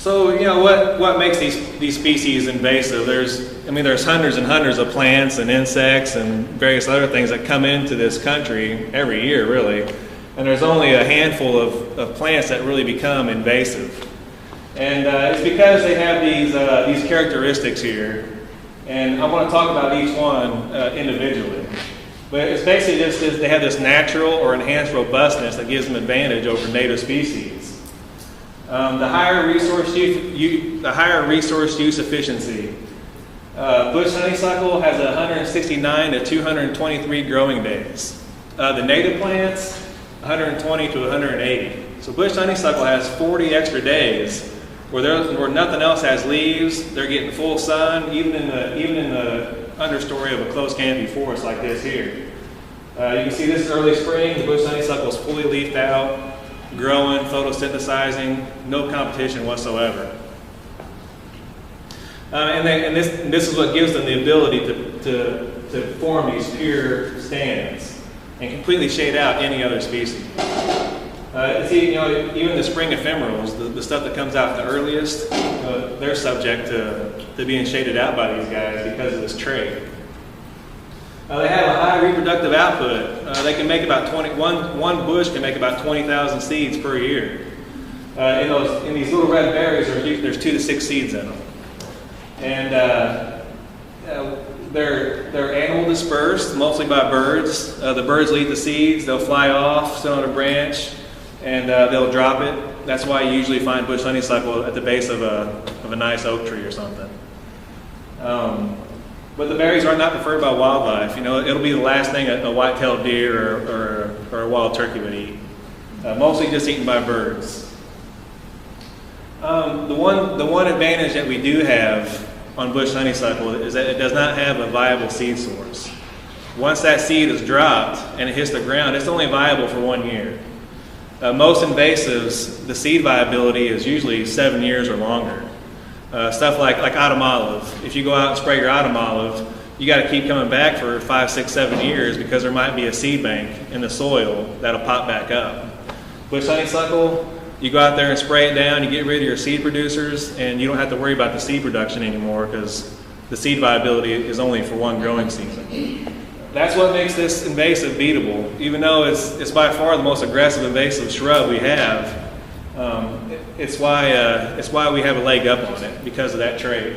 So what makes these species invasive? There's hundreds and hundreds of plants and insects and various other things that come into this country every year, really. And there's only a handful of plants that really become invasive. And it's because they have these characteristics here. And I want to talk about each one individually. But it's basically just they have this natural or enhanced robustness that gives them advantage over native species. The higher resource use efficiency. Bush honeysuckle has 169 to 223 growing days. The native plants, 120 to 180. So bush honeysuckle has 40 extra days where nothing else has leaves. They're getting full sun, even in the understory of a close canopy forest like this here. You can see this is early spring. The bush honeysuckle is fully leafed out, growing, photosynthesizing, no competition whatsoever. And this is what gives them the ability to form these pure stands and completely shade out any other species. Even the spring ephemerals, the stuff that comes out the earliest, they're subject to being shaded out by these guys because of this trait. They have a high reproductive output. They can make about one bush can make about 20,000 seeds per year. In these little red berries, there's 2 to 6 seeds in them. And they're animal dispersed, mostly by birds. The birds will eat the seeds, they'll fly off, sit on a branch, and they'll drop it. That's why you usually find bush honeysuckle at the base of a nice oak tree or something. But the berries are not preferred by wildlife. It'll be the last thing a white-tailed deer or a wild turkey would eat. Mostly just eaten by birds. The one advantage that we do have on bush honeysuckle is that it does not have a viable seed source. Once that seed is dropped and it hits the ground, it's only viable for 1 year. Most invasives, the seed viability is usually 7 years or longer. Stuff like autumn olive. If you go out and spray your autumn olive, you got to keep coming back for 5, 6, 7 years because there might be a seed bank in the soil that'll pop back up. Bush honeysuckle, you go out there and spray it down, you get rid of your seed producers, and you don't have to worry about the seed production anymore because the seed viability is only for 1 growing season. That's what makes this invasive beatable. Even though it's by far the most aggressive invasive shrub we have, it's why we have a leg up on it because of that trait.